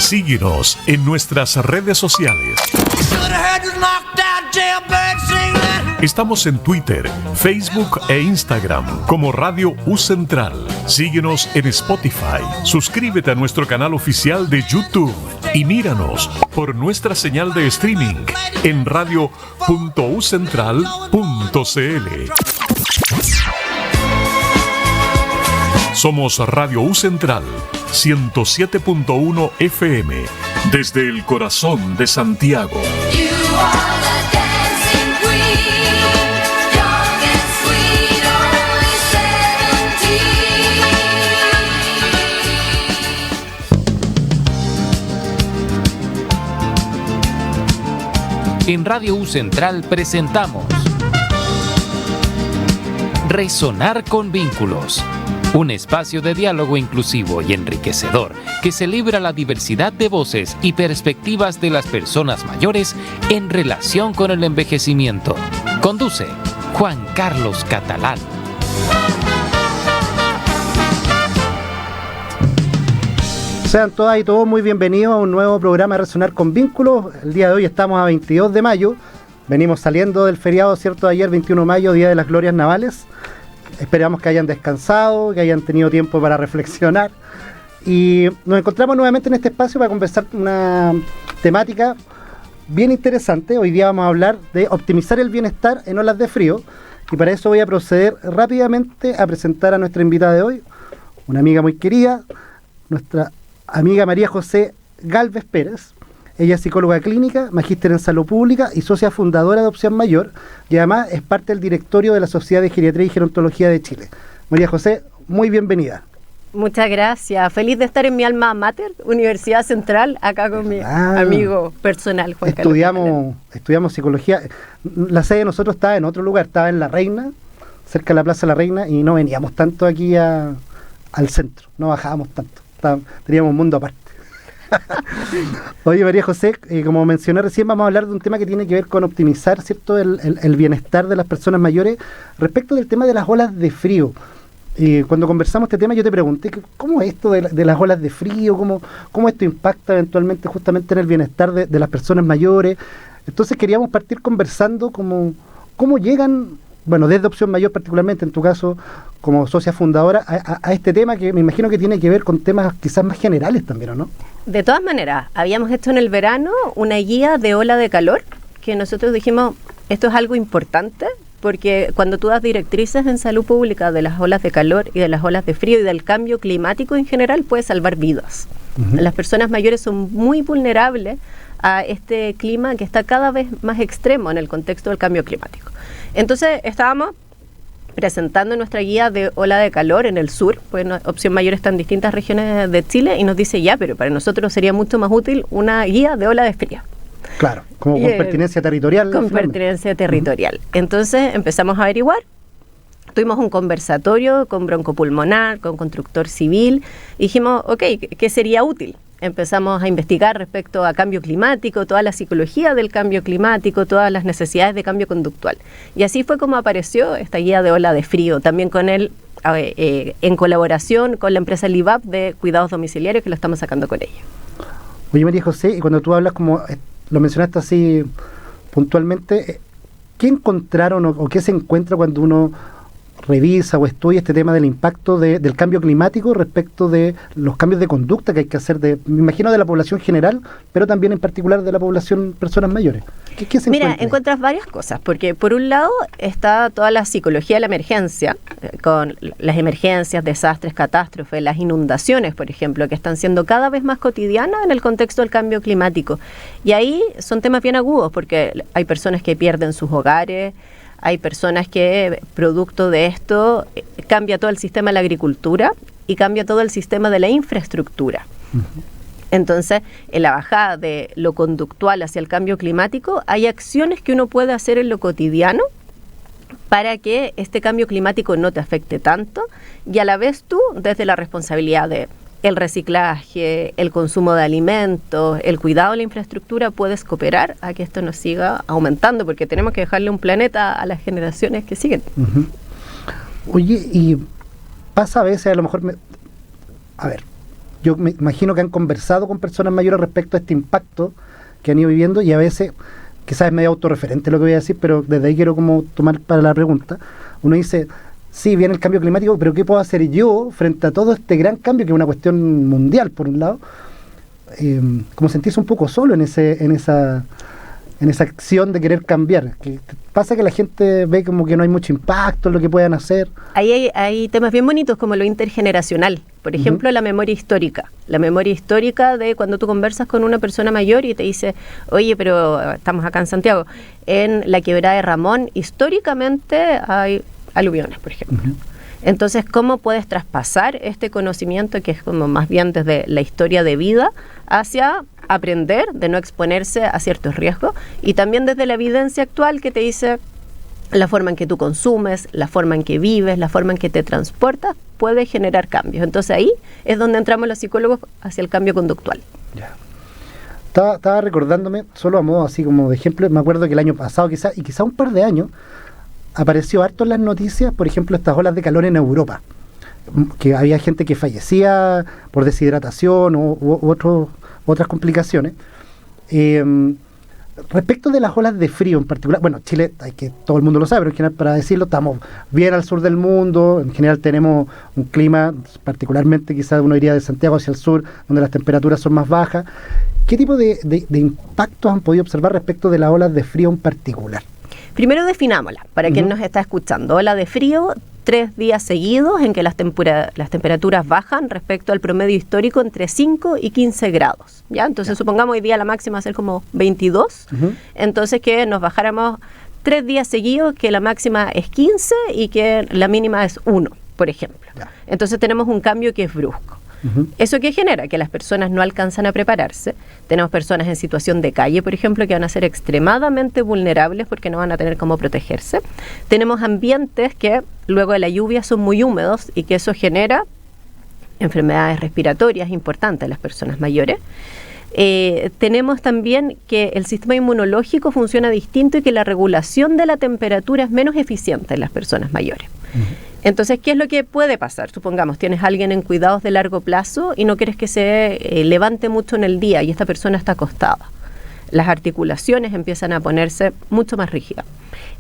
Síguenos en nuestras redes sociales. Estamos en Twitter, Facebook e Instagram como Radio U Central. Síguenos en Spotify. Suscríbete a nuestro canal oficial de YouTube y míranos por nuestra señal de streaming en radio.ucentral.cl. Somos Radio U Central 107.1 FM desde el corazón de Santiago. En Radio U Central presentamos Resonar con Vínculos, un espacio de diálogo inclusivo y enriquecedor que celebra la diversidad de voces y perspectivas de las personas mayores en relación con el envejecimiento. Conduce Juan Carlos Catalán. Sean todas y todos muy bienvenidos a un nuevo programa de Resonar con Vínculos. El día de hoy estamos a 22 de mayo. Venimos saliendo del feriado, ¿cierto? De ayer, 21 de mayo, Día de las Glorias Navales. Esperamos que hayan descansado, que hayan tenido tiempo para reflexionar. Y nos encontramos nuevamente en este espacio para conversar una temática bien interesante. Hoy día vamos a hablar de optimizar el bienestar en olas de frío. Y para eso voy a proceder rápidamente a presentar a nuestra invitada de hoy, una amiga muy querida, nuestra amiga María José Gálvez Pérez. Ella es psicóloga clínica, magíster en salud pública y socia fundadora de Opción Mayor, y además es parte del directorio de la Sociedad de Geriatría y Gerontología de Chile. María José, muy bienvenida. Muchas gracias. Feliz de estar en mi alma mater, Universidad Central, acá con mi amigo personal, Juan Carlos. Estudiamos psicología. La sede de nosotros estaba en otro lugar, estaba en La Reina, cerca de la Plaza La Reina, y no veníamos tanto aquí al centro, no bajábamos tanto. Teníamos un mundo aparte. Oye, María José, como mencioné recién, vamos a hablar de un tema que tiene que ver con optimizar, ¿cierto?, el bienestar de las personas mayores respecto del tema de las olas de frío. Y cuando conversamos este tema yo te pregunté, ¿cómo es esto de las olas de frío? ¿Cómo esto impacta eventualmente justamente en el bienestar de las personas mayores? Entonces queríamos partir conversando cómo llegan, bueno, desde Opción Mayor particularmente, en tu caso, como socia fundadora, a este tema que me imagino que tiene que ver con temas quizás más generales también, ¿o no? De todas maneras, habíamos hecho en el verano una guía de ola de calor, que nosotros dijimos, esto es algo importante, porque cuando tú das directrices en salud pública de las olas de calor y de las olas de frío y del cambio climático en general, puedes salvar vidas. Uh-huh. Las personas mayores son muy vulnerables a este clima que está cada vez más extremo en el contexto del cambio climático. Entonces estábamos presentando nuestra guía de ola de calor en el sur, pues Opción Mayor está en distintas regiones de Chile, y nos dice pero para nosotros sería mucho más útil una guía de ola de frío. Claro, como con pertinencia territorial. Con pertinencia territorial. Uh-huh. Entonces empezamos a averiguar. Tuvimos un conversatorio con broncopulmonar, con constructor civil, y dijimos, ¿qué sería útil? Empezamos a investigar respecto a cambio climático, toda la psicología del cambio climático, todas las necesidades de cambio conductual. Y así fue como apareció esta guía de ola de frío, también con él, en colaboración con la empresa LIVAP de cuidados domiciliarios, que lo estamos sacando con ella. Oye, María José, y cuando tú hablas, como lo mencionaste así puntualmente, ¿qué encontraron o qué se encuentra cuando uno revisa o estudia este tema del impacto del cambio climático respecto de los cambios de conducta que hay que hacer, me imagino, de la población general, pero también en particular de la población personas mayores? ¿Qué se encuentra? Encuentras varias cosas, porque por un lado está toda la psicología de la emergencia, con las emergencias, desastres, catástrofes, las inundaciones, por ejemplo, que están siendo cada vez más cotidianas en el contexto del cambio climático. Y ahí son temas bien agudos, porque hay personas que pierden sus hogares, hay personas que, producto de esto, cambia todo el sistema de la agricultura y cambia todo el sistema de la infraestructura. Uh-huh. Entonces, en la bajada de lo conductual hacia el cambio climático, hay acciones que uno puede hacer en lo cotidiano para que este cambio climático no te afecte tanto, y a la vez tú, desde la responsabilidad de el reciclaje, el consumo de alimentos, el cuidado de la infraestructura, puedes cooperar a que esto nos siga aumentando, porque tenemos que dejarle un planeta a las generaciones que siguen. Uh-huh. Oye, y pasa a veces, a lo mejor, yo me imagino que han conversado con personas mayores respecto a este impacto que han ido viviendo, y a veces, quizás es medio autorreferente lo que voy a decir, pero desde ahí quiero como tomar para la pregunta. Uno dice, sí, viene el cambio climático, pero ¿qué puedo hacer yo frente a todo este gran cambio, que es una cuestión mundial, por un lado? Como sentirse un poco solo en esa acción de querer cambiar. Que pasa que la gente ve como que no hay mucho impacto en lo que puedan hacer. Ahí hay temas bien bonitos como lo intergeneracional. Por ejemplo, la memoria histórica. La memoria histórica de cuando tú conversas con una persona mayor y te dice, oye, pero estamos acá en Santiago, en la Quebrada de Ramón, históricamente hay aluviones, por ejemplo. Entonces, ¿cómo puedes traspasar este conocimiento que es como más bien desde la historia de vida hacia aprender de no exponerse a ciertos riesgos? Y también desde la evidencia actual que te dice la forma en que tú consumes, la forma en que vives, la forma en que te transportas, puede generar cambios. Entonces ahí es donde entramos los psicólogos hacia el cambio conductual. Ya. Estaba recordándome, solo a modo así como de ejemplo, me acuerdo que el año pasado quizá un par de años, apareció harto en las noticias, por ejemplo, estas olas de calor en Europa, que había gente que fallecía por deshidratación u otras complicaciones. Respecto de las olas de frío en particular, bueno, Chile, todo el mundo lo sabe, pero en general, para decirlo, estamos bien al sur del mundo, en general tenemos un clima, particularmente quizás uno iría de Santiago hacia el sur, donde las temperaturas son más bajas. ¿Qué tipo de impactos han podido observar respecto de las olas de frío en particular? Primero definámosla, para quien nos está escuchando. Ola de frío, 3 días seguidos en que las temperaturas bajan respecto al promedio histórico entre 5 y 15 grados. ¿Ya? Entonces, supongamos hoy día la máxima va a ser como 22, entonces que nos bajáramos 3 días seguidos que la máxima es 15 y que la mínima es 1, por ejemplo. Entonces tenemos un cambio que es brusco. ¿Eso qué genera? Que las personas no alcanzan a prepararse. Tenemos personas en situación de calle, por ejemplo, que van a ser extremadamente vulnerables porque no van a tener cómo protegerse. Tenemos ambientes que luego de la lluvia son muy húmedos y que eso genera enfermedades respiratorias importantes en las personas mayores. Tenemos también que el sistema inmunológico funciona distinto y que la regulación de la temperatura es menos eficiente en las personas mayores. Entonces, ¿qué es lo que puede pasar? Supongamos, tienes a alguien en cuidados de largo plazo y no quieres que se levante mucho en el día y esta persona está acostada. Las articulaciones empiezan a ponerse mucho más rígidas.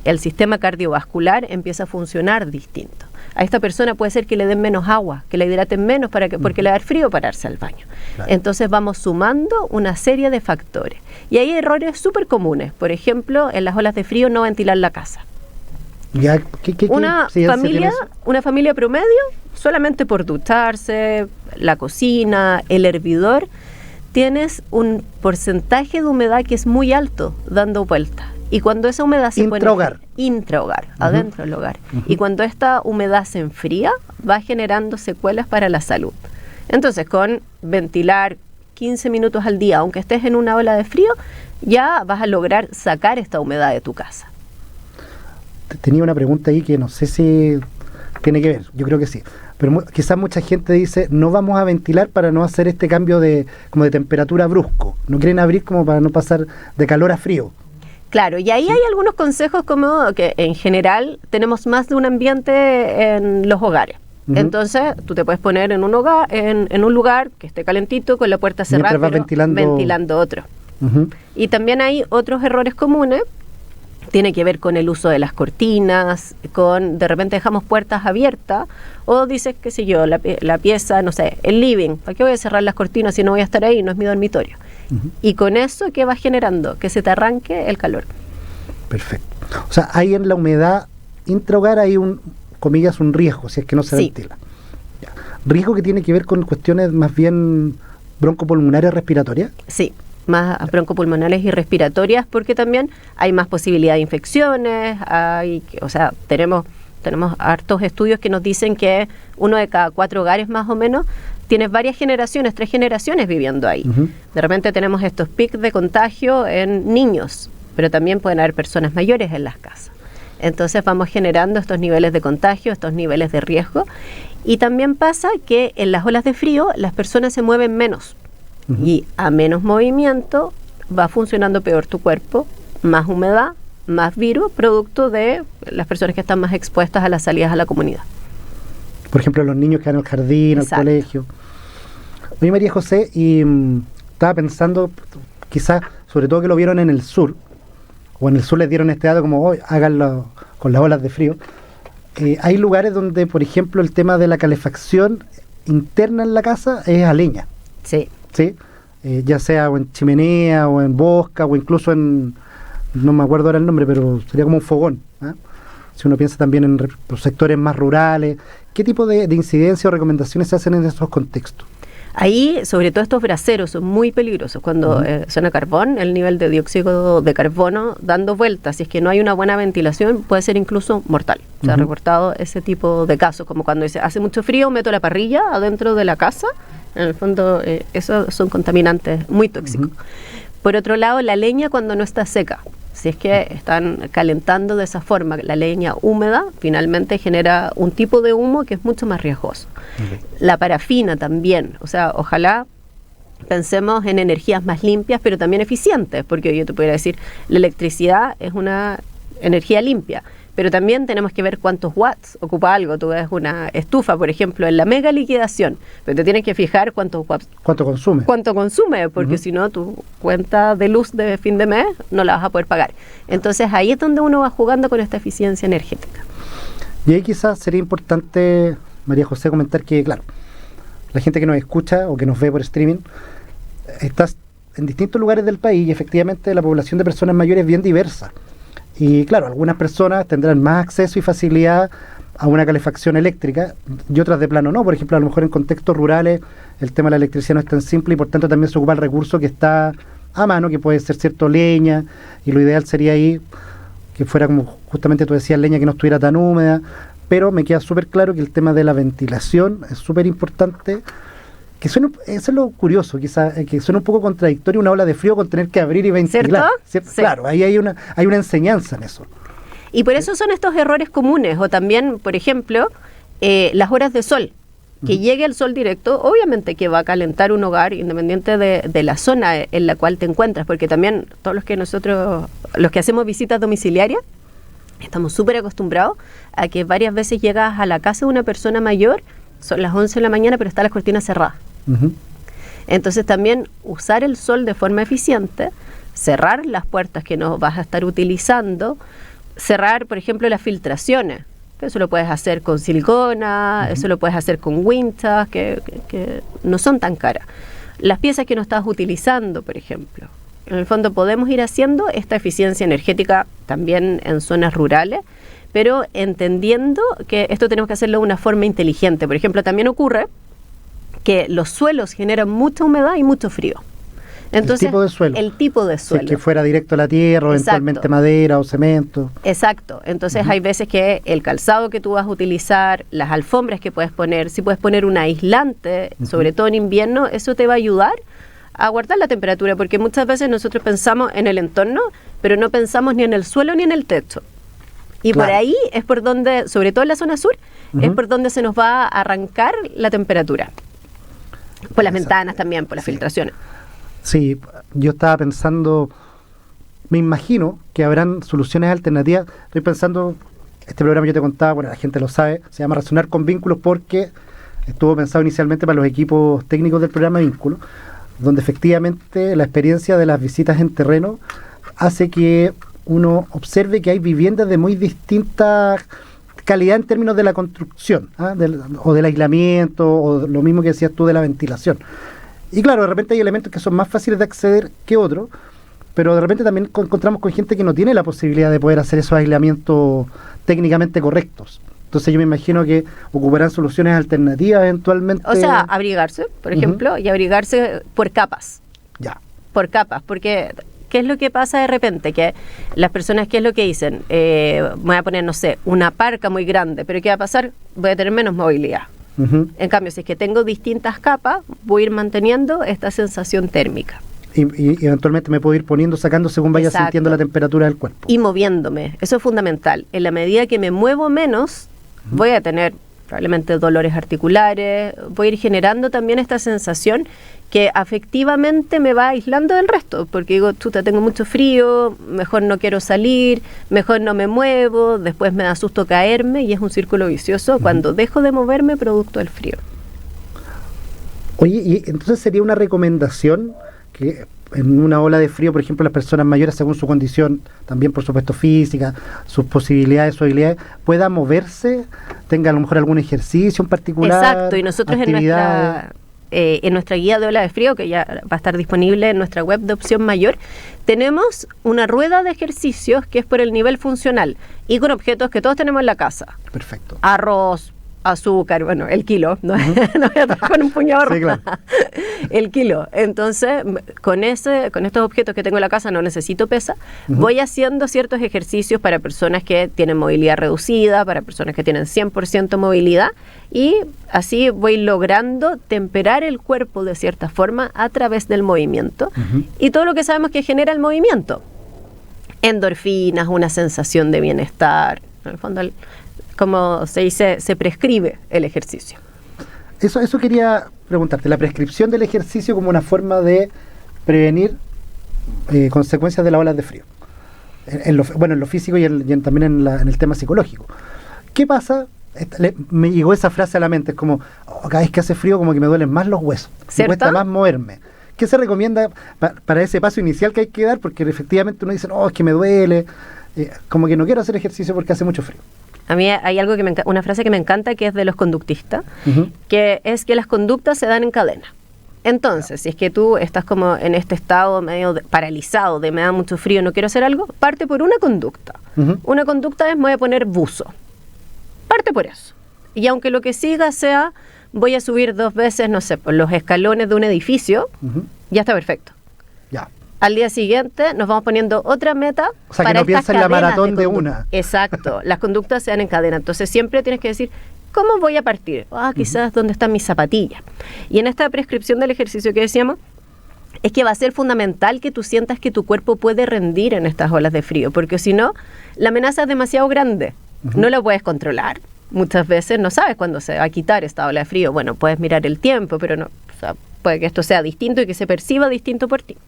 El sistema cardiovascular empieza a funcionar distinto. A esta persona puede ser que le den menos agua, que la hidraten menos porque le da frío pararse al baño. Claro. Entonces vamos sumando una serie de factores. Y hay errores súper comunes. Por ejemplo, en las olas de frío no ventilar la casa. Ya, una familia promedio, solamente por ducharse, la cocina, el hervidor, tienes un porcentaje de humedad que es muy alto dando vueltas. Y cuando esa humedad se intrahogar, adentro del hogar, y cuando esta humedad se enfría, va generando secuelas para la salud. Entonces, con ventilar 15 minutos al día, aunque estés en una ola de frío, ya vas a lograr sacar esta humedad de tu casa. Tenía una pregunta ahí que no sé si tiene que ver, yo creo que sí, pero quizás mucha gente dice, no vamos a ventilar para no hacer este cambio de temperatura brusco, no quieren abrir como para no pasar de calor a frío. Claro, y ahí hay algunos consejos como que en general tenemos más de un ambiente en los hogares. Entonces, tú te puedes poner en un hogar, en un lugar que esté calentito, con la puerta cerrada, pero ventilando otro. Y también hay otros errores comunes. Tiene que ver con el uso de las cortinas, con de repente dejamos puertas abiertas, o dices, qué sé yo, la pieza, no sé, el living, ¿para qué voy a cerrar las cortinas si no voy a estar ahí? No es mi dormitorio. Y con eso, ¿qué va generando? Que se te arranque el calor. Perfecto. O sea, hay en la humedad intrahogar hay un riesgo, si es que no se ventila. Ya. ¿Riesgo que tiene que ver con cuestiones más bien broncopulmonares respiratorias? Sí, más broncopulmonares y respiratorias, porque también hay más posibilidad de infecciones, tenemos hartos estudios que nos dicen que 1 de cada 4 hogares más o menos tienes varias generaciones, 3 generaciones viviendo ahí. De repente tenemos estos picos de contagio en niños, pero también pueden haber personas mayores en las casas. Entonces vamos generando estos niveles de contagio, estos niveles de riesgo, y también pasa que en las olas de frío las personas se mueven menos. Y a menos movimiento va funcionando peor tu cuerpo, más humedad, más virus, producto de las personas que están más expuestas a las salidas a la comunidad. Por ejemplo, los niños que van al jardín, al colegio. Oye, María José, y estaba pensando, quizás, sobre todo que lo vieron en el sur, o en el sur les dieron este dato como, hoy háganlo con las olas de frío. Hay lugares donde, por ejemplo, el tema de la calefacción interna en la casa es a leña. Sí. ¿Sí? Ya sea o en chimenea, o en bosca, o incluso en, no me acuerdo ahora el nombre, pero sería como un fogón. ¿Eh? Si uno piensa también en los sectores más rurales, ¿qué tipo de incidencias o recomendaciones se hacen en esos contextos? Ahí, sobre todo estos braseros, son muy peligrosos. Cuando suena carbón, el nivel de dióxido de carbono dando vueltas, si es que no hay una buena ventilación, puede ser incluso mortal. Se ha reportado ese tipo de casos, como cuando dice, hace mucho frío, meto la parrilla adentro de la casa. En el fondo, esos son contaminantes muy tóxicos. Por otro lado, la leña cuando no está seca. Si es que están calentando de esa forma, la leña húmeda finalmente genera un tipo de humo que es mucho más riesgoso. La parafina también, o sea, ojalá pensemos en energías más limpias, pero también eficientes, porque yo te podría decir, la electricidad es una energía limpia, pero también tenemos que ver cuántos watts ocupa algo. Tú ves una estufa, por ejemplo, en la mega liquidación, pero te tienes que fijar cuántos watts. ¿Cuánto consume? Porque si no, tu cuenta de luz de fin de mes no la vas a poder pagar. Entonces ahí es donde uno va jugando con esta eficiencia energética. Y ahí quizás sería importante, María José, comentar que, claro, la gente que nos escucha o que nos ve por streaming, estás en distintos lugares del país y efectivamente la población de personas mayores es bien diversa. Y claro, algunas personas tendrán más acceso y facilidad a una calefacción eléctrica y otras de plano no. Por ejemplo, a lo mejor en contextos rurales el tema de la electricidad no es tan simple y por tanto también se ocupa el recurso que está a mano, que puede ser cierto leña, y lo ideal sería ahí que fuera como justamente tú decías, leña que no estuviera tan húmeda, pero me queda súper claro que el tema de la ventilación es súper importante. Que suena, eso es lo curioso, quizás, que suena un poco contradictorio una ola de frío con tener que abrir y ventilar. ¿Cierto? Sí. Claro, ahí hay una enseñanza en eso. Y por eso son estos errores comunes, o también, por ejemplo, las horas de sol. Que llegue el sol directo, obviamente que va a calentar un hogar independiente de la zona en la cual te encuentras, porque también todos los que hacemos visitas domiciliarias, estamos súper acostumbrados a que varias veces llegas a la casa de una persona mayor, son las 11 de la mañana, pero están las cortinas cerradas. Entonces también usar el sol de forma eficiente, cerrar las puertas que no vas a estar utilizando, cerrar, por ejemplo, las filtraciones. Eso lo puedes hacer con silicona, eso lo puedes hacer con winchas, que no son tan caras. Las piezas que no estás utilizando, por ejemplo. En el fondo podemos ir haciendo esta eficiencia energética también en zonas rurales, pero entendiendo que esto tenemos que hacerlo de una forma inteligente. Por ejemplo, también ocurre que los suelos generan mucha humedad y mucho frío. Entonces, el tipo de suelo. Si es que fuera directo a la tierra, o eventualmente madera o cemento. Exacto. Entonces hay veces que el calzado que tú vas a utilizar, las alfombras que puedes poner, si puedes poner un aislante, sobre todo en invierno, eso te va a ayudar a guardar la temperatura, porque muchas veces nosotros pensamos en el entorno, pero no pensamos ni en el suelo ni en el techo. Y por ahí es por donde, sobre todo en la zona sur, es por donde se nos va a arrancar la temperatura. Por las ventanas también, por las filtraciones. Sí, yo estaba pensando, me imagino que habrán soluciones alternativas. Estoy pensando, este programa yo te contaba, bueno, la gente lo sabe, se llama Razonar con Vínculos porque estuvo pensado inicialmente para los equipos técnicos del programa Vínculos, donde efectivamente la experiencia de las visitas en terreno hace que uno observe que hay viviendas de muy distinta calidad en términos de la construcción, o del aislamiento, o lo mismo que decías tú de la ventilación. Y claro, de repente hay elementos que son más fáciles de acceder que otros, pero de repente también encontramos con gente que no tiene la posibilidad de poder hacer esos aislamientos técnicamente correctos. Entonces yo me imagino que ocuparán soluciones alternativas eventualmente. O sea, abrigarse, por ejemplo, y abrigarse por capas. Ya. Por capas, porque ¿qué es lo que pasa de repente? Que las personas, ¿qué es lo que dicen? Voy a poner, no sé, una parca muy grande, pero ¿qué va a pasar? Voy a tener menos movilidad. En cambio, si es que tengo distintas capas, voy a ir manteniendo esta sensación térmica. Y eventualmente me puedo ir poniendo, sacando según vaya sintiendo la temperatura del cuerpo. Y moviéndome, eso es fundamental. En la medida que me muevo menos, voy a tener probablemente dolores articulares, voy a ir generando también esta sensación que afectivamente me va aislando del resto, porque digo, chuta, tengo mucho frío, mejor no quiero salir, mejor no me muevo, después me da susto caerme y es un círculo vicioso cuando dejo de moverme producto del frío. Oye, y entonces sería una recomendación que en una ola de frío, por ejemplo, las personas mayores, según su condición, también por supuesto física, sus posibilidades, sus habilidades, puedan moverse, tenga a lo mejor algún ejercicio en particular. Exacto, y nosotros en nuestra guía de ola de frío, que ya va a estar disponible en nuestra web de Opción Mayor, tenemos una rueda de ejercicios que es por el nivel funcional y con objetos que todos tenemos en la casa. Perfecto. Arroz, azúcar, bueno, el kilo, no, no voy a estar con un puñado de arroz. Sí, claro. El kilo. Entonces, con estos objetos que tengo en la casa, no necesito pesa, voy haciendo ciertos ejercicios para personas que tienen movilidad reducida, para personas que tienen 100% movilidad, y así voy logrando temperar el cuerpo de cierta forma a través del movimiento y todo lo que sabemos que genera el movimiento. Endorfinas, una sensación de bienestar, en el fondo como se dice, se prescribe el ejercicio. Eso quería preguntarte, la prescripción del ejercicio como una forma de prevenir consecuencias de las olas de frío. En lo físico y también en el tema psicológico. ¿Qué pasa? Me llegó esa frase a la mente, es como, cada vez que hace frío como que me duelen más los huesos, me cuesta más moverme. ¿Qué se recomienda para ese paso inicial que hay que dar? Porque efectivamente uno dice, es que me duele, como que no quiero hacer ejercicio porque hace mucho frío. A mí hay algo una frase que me encanta, que es de los conductistas, que es que las conductas se dan en cadena. Entonces, si es que tú estás como en este estado medio paralizado, de me da mucho frío, no quiero hacer algo, parte por una conducta. Una conducta es, me voy a poner buzo. Parte por eso. Y aunque lo que siga sea, voy a subir 2 veces, no sé, por los escalones de un edificio, ya está perfecto. Ya. Al día siguiente nos vamos poniendo otra meta. O sea, para que no pienses en la maratón de una. Exacto, las conductas se dan en cadena. Entonces siempre tienes que decir, ¿cómo voy a partir? Quizás dónde están mis zapatillas. Y en esta prescripción del ejercicio que decíamos, es que va a ser fundamental que tú sientas que tu cuerpo puede rendir en estas olas de frío, porque si no, la amenaza es demasiado grande. No la puedes controlar. Muchas veces no sabes cuándo se va a quitar esta ola de frío. Bueno, puedes mirar el tiempo, pero no, o sea, puede que esto sea distinto y que se perciba distinto por ti.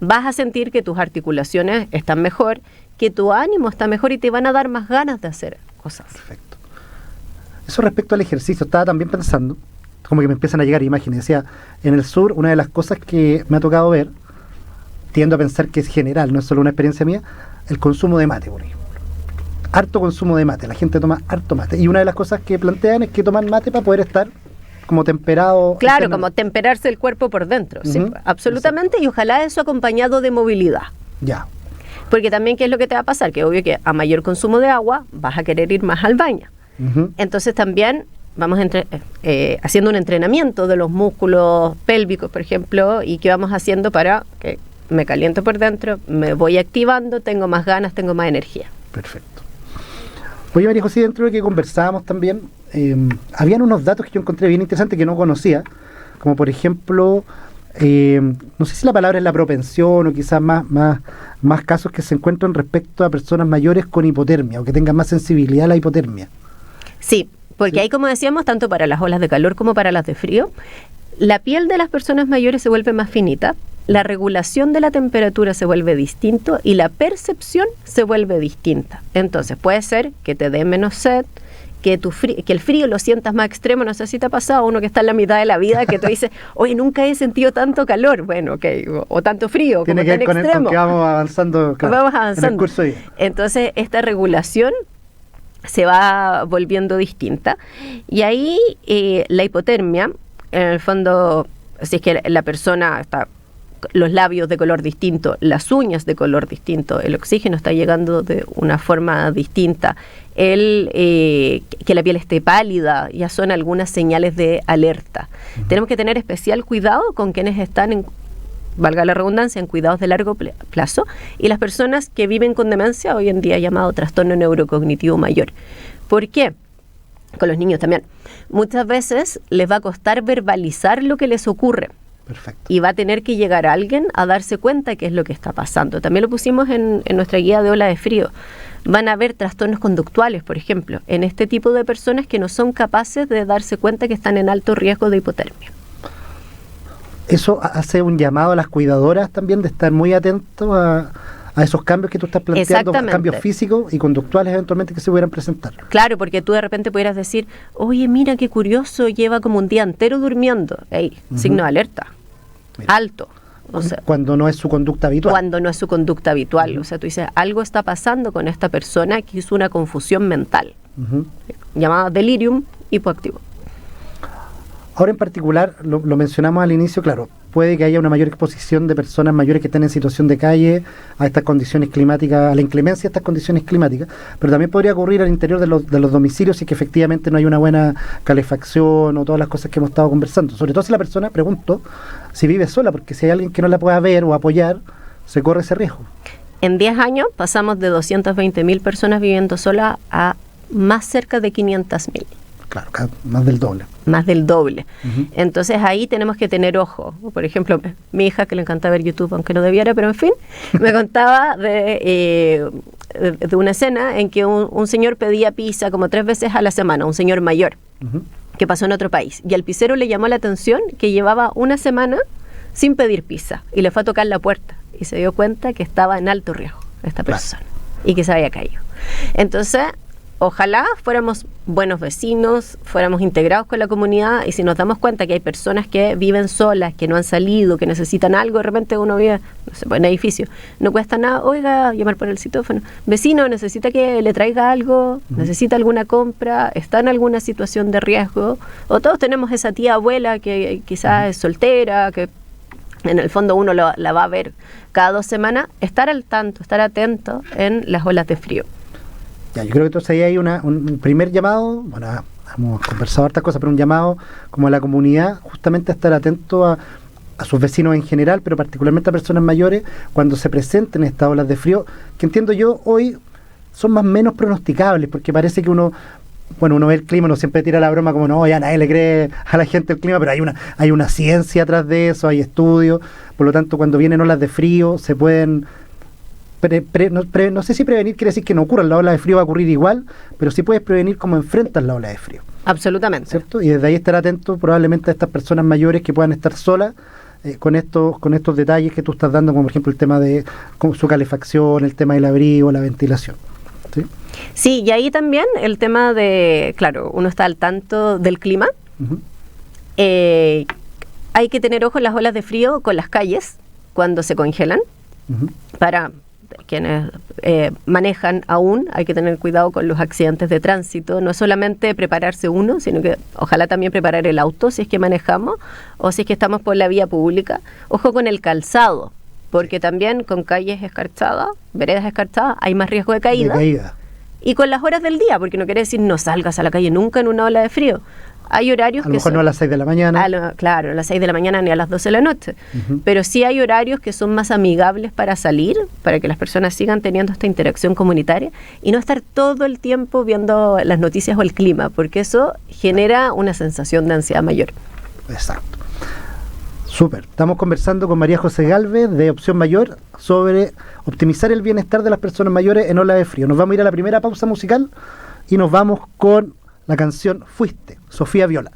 Vas a sentir que tus articulaciones están mejor, que tu ánimo está mejor y te van a dar más ganas de hacer cosas. Perfecto. Eso respecto al ejercicio, estaba también pensando, como que me empiezan a llegar imágenes. Decía, en el sur, una de las cosas que me ha tocado ver, tiendo a pensar que es general, no es solo una experiencia mía, el consumo de mate, por ejemplo. Harto consumo de mate, la gente toma harto mate. Y una de las cosas que plantean es que toman mate para poder estar como temperado. Claro, como temperarse el cuerpo por dentro, sí, absolutamente, exacto. Y ojalá eso acompañado de movilidad. Ya. Porque también, ¿qué es lo que te va a pasar? Que obvio que a mayor consumo de agua vas a querer ir más al baño. Entonces también vamos haciendo un entrenamiento de los músculos pélvicos, por ejemplo, y que vamos haciendo para que me caliento por dentro, me voy activando, tengo más ganas, tengo más energía. Perfecto. Oye, María José, dentro de lo que conversábamos también, habían unos datos que yo encontré bien interesantes que no conocía, como por ejemplo, no sé si la palabra es la propensión o quizás más casos que se encuentran respecto a personas mayores con hipotermia o que tengan más sensibilidad a la hipotermia. Sí, porque ahí, como decíamos, tanto para las olas de calor como para las de frío, la piel de las personas mayores se vuelve más finita, la regulación de la temperatura se vuelve distinto y la percepción se vuelve distinta. Entonces puede ser que te dé menos sed, que el frío lo sientas más extremo. No sé si te ha pasado uno que está en la mitad de la vida que tú dices, oye, nunca he sentido tanto calor, bueno, o tanto frío, tiene como que tan ver extremo. Con que vamos avanzando, claro, vamos avanzando. En el curso ahí. Entonces esta regulación se va volviendo distinta y ahí la hipotermia, en el fondo, si es que la persona está los labios de color distinto, las uñas de color distinto, el oxígeno está llegando de una forma distinta, que la piel esté pálida, ya son algunas señales de alerta. Tenemos que tener especial cuidado con quienes están valga la redundancia, en cuidados de largo plazo, y las personas que viven con demencia, hoy en día llamado trastorno neurocognitivo mayor. ¿Por qué? Con los niños también. Muchas veces les va a costar verbalizar lo que les ocurre. Perfecto. Y va a tener que llegar alguien a darse cuenta qué es lo que está pasando. También lo pusimos en nuestra guía de ola de frío. Van a haber trastornos conductuales, por ejemplo, en este tipo de personas que no son capaces de darse cuenta que están en alto riesgo de hipotermia. Eso hace un llamado a las cuidadoras también de estar muy atentos a a esos cambios que tú estás planteando, cambios físicos y conductuales eventualmente que se pudieran presentar. Claro, porque tú de repente pudieras decir, oye, mira qué curioso, lleva como un día entero durmiendo. Signo de alerta, alto. O sea, cuando no es su conducta habitual. Cuando no es su conducta habitual. O sea, tú dices, algo está pasando con esta persona que hizo una confusión mental, llamada delirium hipoactivo. Ahora en particular, lo mencionamos al inicio, claro, puede que haya una mayor exposición de personas mayores que estén en situación de calle a estas condiciones climáticas, a la inclemencia de estas condiciones climáticas, pero también podría ocurrir al interior de los domicilios si es que efectivamente no hay una buena calefacción o todas las cosas que hemos estado conversando. Sobre todo si la persona, pregunto, si vive sola, porque si hay alguien que no la pueda ver o apoyar, se corre ese riesgo. En 10 años pasamos de 220.000 personas viviendo sola a más cerca de 500.000. Claro, más del doble. Más del doble. Entonces ahí tenemos que tener ojo. Por ejemplo, mi hija, que le encanta ver YouTube, aunque no debiera, pero en fin, me contaba de una escena en que un señor pedía pizza como 3 veces a la semana, un señor mayor, que pasó en otro país. Y al pizzero le llamó la atención que llevaba una semana sin pedir pizza. Y le fue a tocar la puerta. Y se dio cuenta que estaba en alto riesgo esta persona. Y que se había caído. Entonces, ojalá fuéramos buenos vecinos, fuéramos integrados con la comunidad, y si nos damos cuenta que hay personas que viven solas, que no han salido, que necesitan algo, de repente uno vive, no sé, en edificio, no cuesta nada, oiga, llamar por el citófono, vecino, necesita que le traiga algo, necesita alguna compra, está en alguna situación de riesgo, o todos tenemos esa tía abuela que quizás es soltera, que en el fondo uno la va a ver cada 2 semanas, estar al tanto, estar atento en las olas de frío. Ya, yo creo que entonces ahí hay un primer llamado, bueno, hemos conversado hartas cosas, pero un llamado como a la comunidad, justamente a estar atento a sus vecinos en general, pero particularmente a personas mayores, cuando se presenten estas olas de frío, que entiendo yo hoy son más o menos pronosticables, porque parece que uno ve el clima, uno siempre tira la broma como no, ya nadie le cree a la gente el clima, pero hay una ciencia atrás de eso, hay estudios, por lo tanto cuando vienen olas de frío se pueden... no sé si prevenir quiere decir que no ocurra, la ola de frío va a ocurrir igual, pero sí puedes prevenir cómo enfrentas la ola de frío. Absolutamente. ¿Cierto? Y desde ahí estar atento probablemente a estas personas mayores que puedan estar solas con estos detalles que tú estás dando, como por ejemplo el tema de su calefacción, el tema del abrigo, la ventilación. ¿Sí? Sí, y ahí también el tema de, claro, uno está al tanto del clima. Hay que tener ojo en las olas de frío con las calles cuando se congelan. Para quienes manejan aún, hay que tener cuidado con los accidentes de tránsito. No es solamente prepararse uno, sino que ojalá también preparar el auto si es que manejamos o si es que estamos por la vía pública. Ojo con el calzado, porque también con calles escarchadas, veredas escarchadas, hay más riesgo de caída. Y con las horas del día, porque no quiere decir no salgas a la calle nunca en una ola de frío. Hay horarios a lo mejor no a las 6 de la mañana. Claro, a las 6 de la mañana ni a las 12 de la noche. Pero sí hay horarios que son más amigables para salir, para que las personas sigan teniendo esta interacción comunitaria y no estar todo el tiempo viendo las noticias o el clima, porque eso genera una sensación de ansiedad mayor. Exacto. Súper. Estamos conversando con María José Galvez de Opción Mayor sobre optimizar el bienestar de las personas mayores en ola de frío. Nos vamos a ir a la primera pausa musical y nos vamos con la canción Fuiste, Sofía Viola.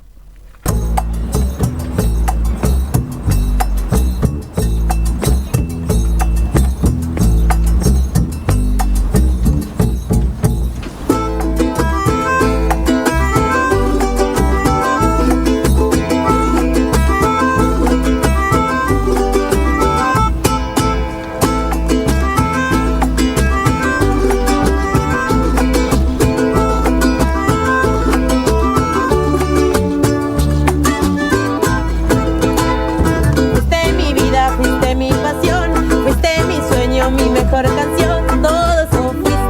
Fuiste mi sueño, mi mejor canción, todo eso fuiste.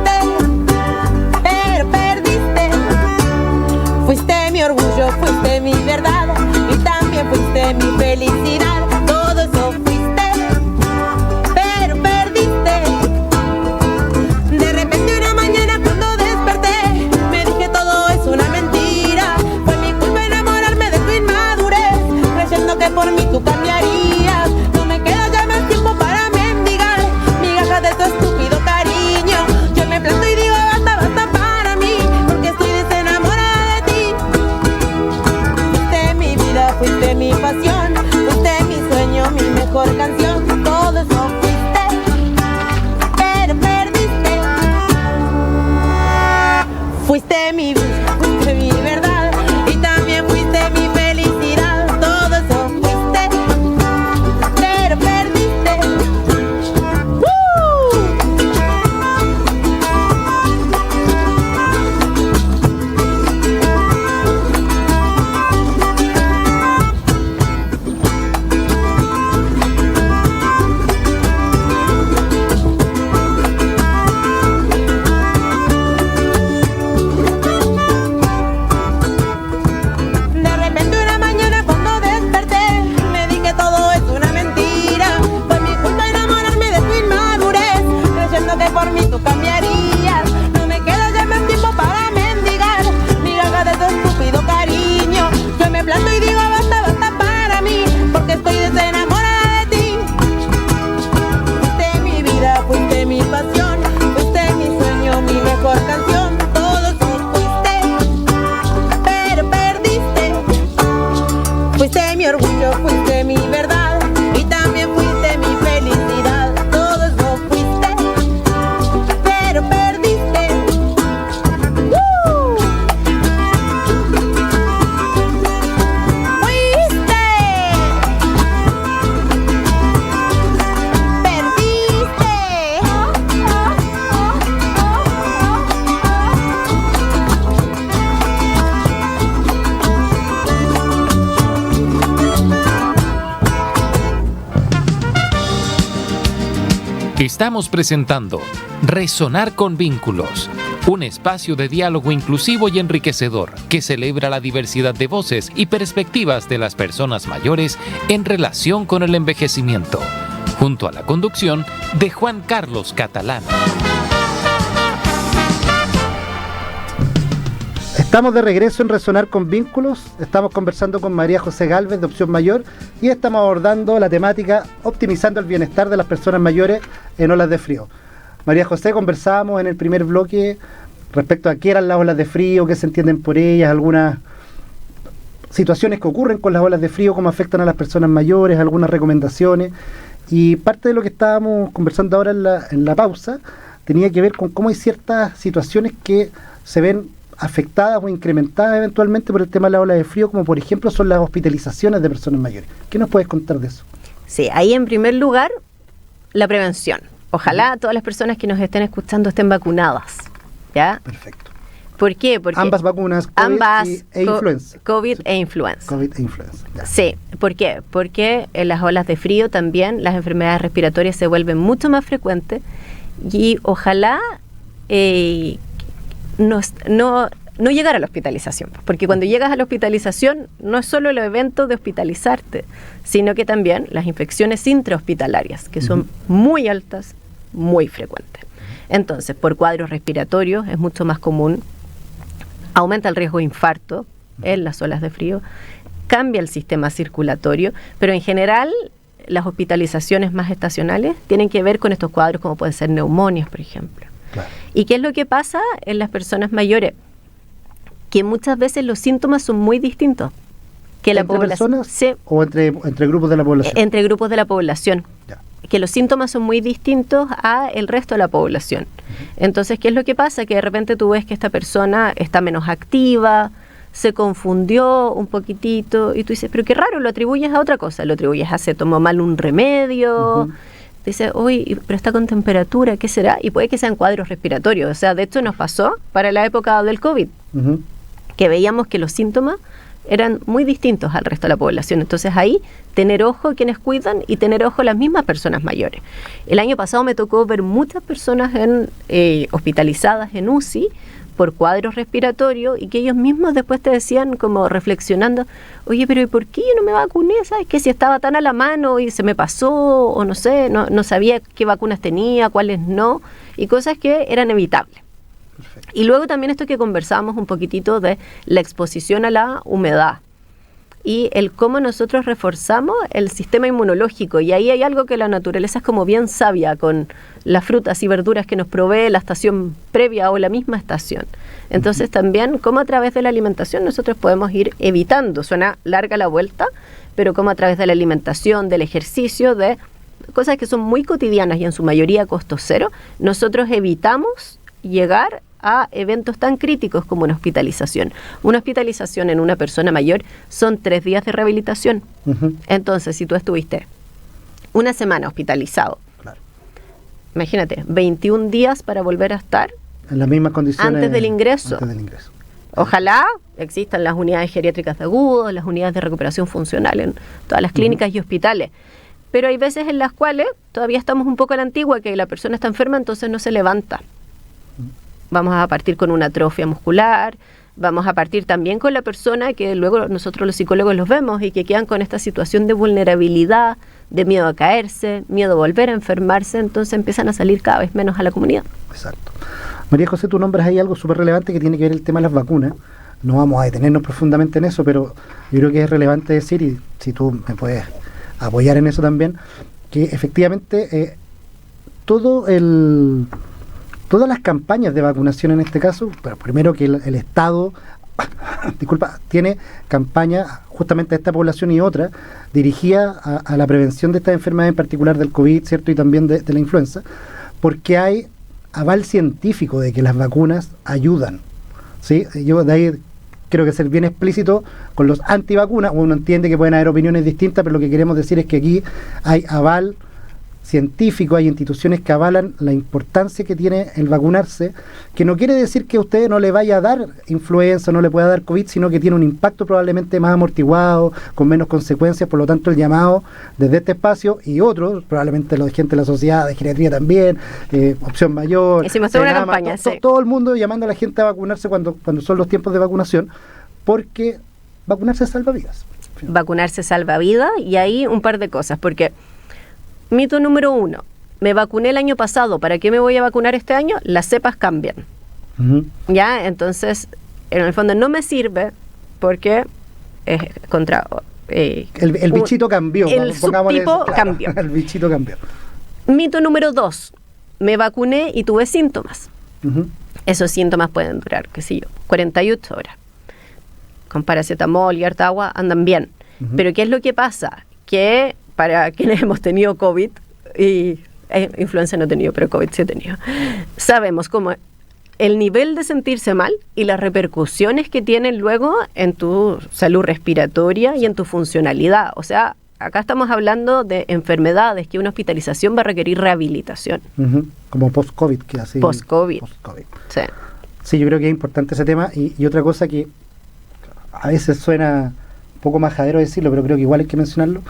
Estamos presentando Resonar con Vínculos, un espacio de diálogo inclusivo y enriquecedor que celebra la diversidad de voces y perspectivas de las personas mayores en relación con el envejecimiento, junto a la conducción de Juan Carlos Catalán. Estamos de regreso en Resonar con Vínculos. Estamos conversando con María José Gálvez de Opción Mayor y estamos abordando la temática optimizando el bienestar de las personas mayores en olas de frío. María José, conversábamos en el primer bloque respecto a qué eran las olas de frío, qué se entienden por ellas, algunas situaciones que ocurren con las olas de frío, cómo afectan a las personas mayores, algunas recomendaciones. Y parte de lo que estábamos conversando ahora en la pausa tenía que ver con cómo hay ciertas situaciones que se ven afectadas o incrementadas eventualmente por el tema de la ola de frío, como por ejemplo son las hospitalizaciones de personas mayores. ¿Qué nos puedes contar de eso? Sí, ahí en primer lugar, la prevención. Ojalá todas las personas que nos estén escuchando estén vacunadas, ¿ya? Perfecto. ¿Por qué? Porque ambas vacunas, COVID e influenza. COVID e influenza. COVID e influenza. Ya. Sí, ¿por qué? Porque en las olas de frío también las enfermedades respiratorias se vuelven mucho más frecuentes y ojalá no llegar a la hospitalización, porque cuando llegas a la hospitalización no es solo el evento de hospitalizarte, sino que también las infecciones intrahospitalarias, que son muy altas, muy frecuentes. Entonces, por cuadros respiratorios es mucho más común, aumenta el riesgo de infarto en las olas de frío, cambia el sistema circulatorio, pero en general las hospitalizaciones más estacionales tienen que ver con estos cuadros como pueden ser neumonias, por ejemplo. Claro. ¿Y qué es lo que pasa en las personas mayores? Que muchas veces los síntomas son muy distintos. Que la población, personas sí, o entre grupos de la población? Entre grupos de la población. Ya. Que los síntomas son muy distintos a el resto de la población. Entonces, ¿qué es lo que pasa? Que de repente tú ves que esta persona está menos activa, se confundió un poquitito, y tú dices, pero qué raro, lo atribuyes a otra cosa, lo atribuyes a se tomó mal un remedio, dice, oye, pero está con temperatura, ¿qué será? Y puede que sean cuadros respiratorios. O sea, de hecho nos pasó para la época del COVID, que veíamos que los síntomas eran muy distintos al resto de la población. Entonces ahí, tener ojo quienes cuidan y tener ojo las mismas personas mayores. El año pasado me tocó ver muchas personas hospitalizadas en UCI por cuadros respiratorios y que ellos mismos después te decían como reflexionando, oye, pero ¿y por qué yo no me vacuné? ¿Sabes? Que si estaba tan a la mano y se me pasó, o no sé, no sabía qué vacunas tenía, cuáles no, y cosas que eran evitables. Perfecto. Y luego también esto que conversábamos un poquitito de la exposición a la humedad y el cómo nosotros reforzamos el sistema inmunológico, y ahí hay algo que la naturaleza es como bien sabia con las frutas y verduras que nos provee la estación previa o la misma estación. Entonces también cómo a través de la alimentación nosotros podemos ir evitando, suena larga la vuelta, pero cómo a través de la alimentación, del ejercicio, de cosas que son muy cotidianas y en su mayoría a costo cero, nosotros evitamos llegar a eventos tan críticos como una hospitalización. Una hospitalización en una persona mayor son 3 días de rehabilitación. Entonces, si tú estuviste una semana hospitalizado, claro, imagínate, 21 días para volver a estar en las mismas condiciones antes del ingreso. Ojalá existan las unidades geriátricas de agudos, las unidades de recuperación funcional en todas las clínicas y hospitales. Pero hay veces en las cuales todavía estamos un poco a la antigua, que la persona está enferma, entonces no se levanta. Vamos a partir con una atrofia muscular, vamos a partir también con la persona que luego nosotros los psicólogos los vemos y que quedan con esta situación de vulnerabilidad, de miedo a caerse, miedo a volver a enfermarse, entonces empiezan a salir cada vez menos a la comunidad. Exacto. María José, tú nombras ahí algo súper relevante que tiene que ver el tema de las vacunas. No vamos a detenernos profundamente en eso, pero yo creo que es relevante decir, y si tú me puedes apoyar en eso también, que efectivamente todas las campañas de vacunación en este caso, pero primero que el Estado tiene campaña justamente a esta población y otra dirigida a la prevención de estas enfermedades, en particular del COVID, ¿cierto? Y también de la influenza, porque hay aval científico de que las vacunas ayudan, ¿sí? Yo de ahí creo que ser bien explícito con los antivacunas. Uno entiende que pueden haber opiniones distintas, pero lo que queremos decir es que aquí hay aval científicos, hay instituciones que avalan la importancia que tiene el vacunarse, que no quiere decir que a usted no le vaya a dar influenza, no le pueda dar COVID, sino que tiene un impacto probablemente más amortiguado, con menos consecuencias. Por lo tanto, el llamado desde este espacio y otros, probablemente la gente de la sociedad, de geriatría también, Opción Mayor, hicimos toda una campaña, sí. Todo el mundo llamando a la gente a vacunarse cuando son los tiempos de vacunación, porque vacunarse salva vidas. Vacunarse salva vidas, y ahí un par de cosas, porque mito número 1, me vacuné el año pasado, ¿para qué me voy a vacunar este año? Las cepas cambian. Ya, entonces, en el fondo no me sirve porque es contra... el bichito cambió. El subtipo cambió. El bichito cambió. Mito número 2, me vacuné y tuve síntomas. Esos síntomas pueden durar, qué sé yo, 48 horas. Con paracetamol y harta agua andan bien. Pero ¿qué es lo que pasa? Que para quienes hemos tenido COVID, y influenza no he tenido, pero COVID sí he tenido, sabemos cómo el nivel de sentirse mal y las repercusiones que tienen luego en tu salud respiratoria y en tu funcionalidad. O sea, acá estamos hablando de enfermedades que una hospitalización va a requerir rehabilitación. Como post-COVID, que así. Post-COVID. Sí. Sí, yo creo que es importante ese tema. Y otra cosa que a veces suena un poco majadero decirlo, pero creo que igual hay que mencionarlo,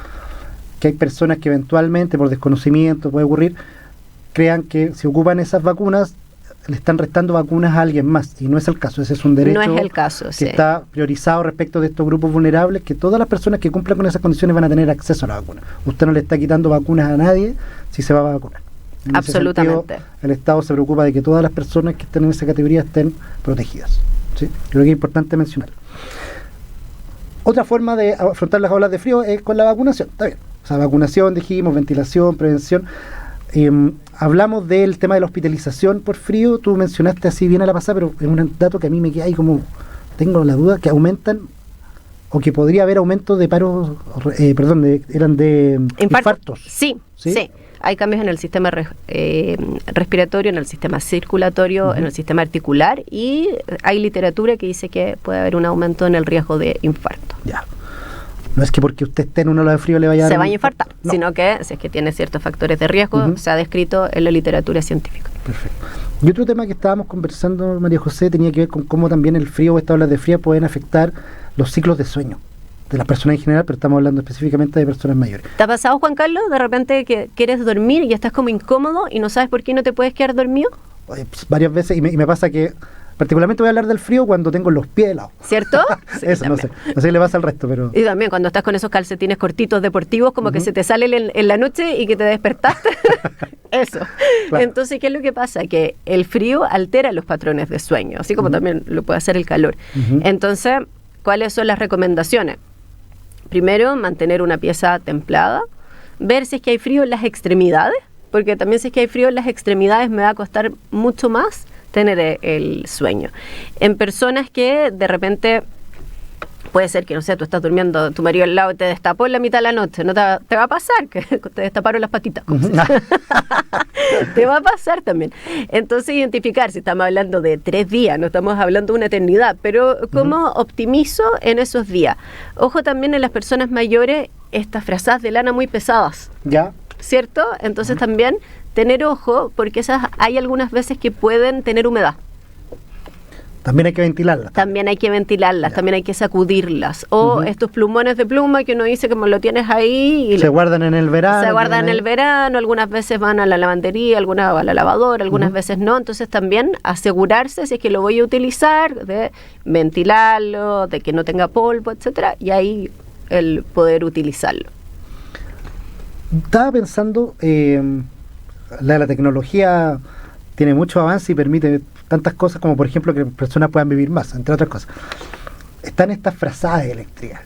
que hay personas que eventualmente, por desconocimiento, puede ocurrir, crean que si ocupan esas vacunas, le están restando vacunas a alguien más, y no es el caso. Ese es un derecho no es el caso, que está priorizado respecto de estos grupos vulnerables, que todas las personas que cumplan con esas condiciones van a tener acceso a la vacuna. Usted no le está quitando vacunas a nadie si se va a vacunar. En absolutamente. Ese sentido, el Estado se preocupa de que todas las personas que estén en esa categoría estén protegidas. ¿Sí? Creo que es importante mencionarlo. Otra forma de afrontar las olas de frío es con la vacunación. Está bien. O sea, vacunación, dijimos, ventilación, prevención. Hablamos del tema de la hospitalización por frío. Tú mencionaste así bien a la pasada, pero es un dato que a mí me queda ahí como, tengo la duda, que aumentan, o que podría haber aumento de paros, eran de infartos. Sí. Hay cambios en el sistema respiratorio, en el sistema circulatorio, en el sistema articular, y hay literatura que dice que puede haber un aumento en el riesgo de infarto. Ya. No es que porque usted esté en una ola de frío le vaya a dar... Se vaya a infartar, no. Sino que si es que tiene ciertos factores de riesgo, se ha descrito en la literatura científica. Perfecto. Y otro tema que estábamos conversando, María José, tenía que ver con cómo también el frío o estas olas de frío pueden afectar los ciclos de sueño de las personas en general, pero estamos hablando específicamente de personas mayores. ¿Te ha pasado, Juan Carlos, de repente que quieres dormir y estás como incómodo y no sabes por qué no te puedes quedar dormido? Pues, varias veces, y me pasa que particularmente voy a hablar del frío cuando tengo los pies helados. ¿Cierto? Sí, eso, no sé qué le pasa al resto, pero... Y también cuando estás con esos calcetines cortitos deportivos, como que se te sale en la noche y que te despertaste. Eso. Claro. Entonces, ¿qué es lo que pasa? Que el frío altera los patrones de sueño, así como también lo puede hacer el calor. Entonces, ¿cuáles son las recomendaciones? Primero, mantener una pieza templada, ver si es que hay frío en las extremidades, porque también si es que hay frío en las extremidades me va a costar mucho más tener el sueño. En personas que de repente puede ser que, no sé, tú estás durmiendo, tu marido al lado te destapó en la mitad de la noche, no te va a pasar que te destaparon las patitas. Te va a pasar también. Entonces, identificar, si estamos hablando de 3 días, no estamos hablando de una eternidad, pero ¿cómo optimizo en esos días? Ojo también en las personas mayores, estas frazadas de lana muy pesadas. Ya. ¿Cierto? Entonces también tener ojo, porque esas hay algunas veces que pueden tener humedad. También hay que ventilarlas. También hay que ventilarlas, también hay que sacudirlas. O estos plumones de pluma que uno dice como lo tienes ahí. Y se guardan en el verano. Se guardan en el verano, algunas veces van a la lavandería, algunas a la lavadora, algunas veces no. Entonces también asegurarse, si es que lo voy a utilizar, de ventilarlo, de que no tenga polvo, etcétera, y ahí el poder utilizarlo. Estaba pensando, la tecnología tiene mucho avance y permite tantas cosas como, por ejemplo, que personas puedan vivir más, entre otras cosas. Están estas frazadas eléctricas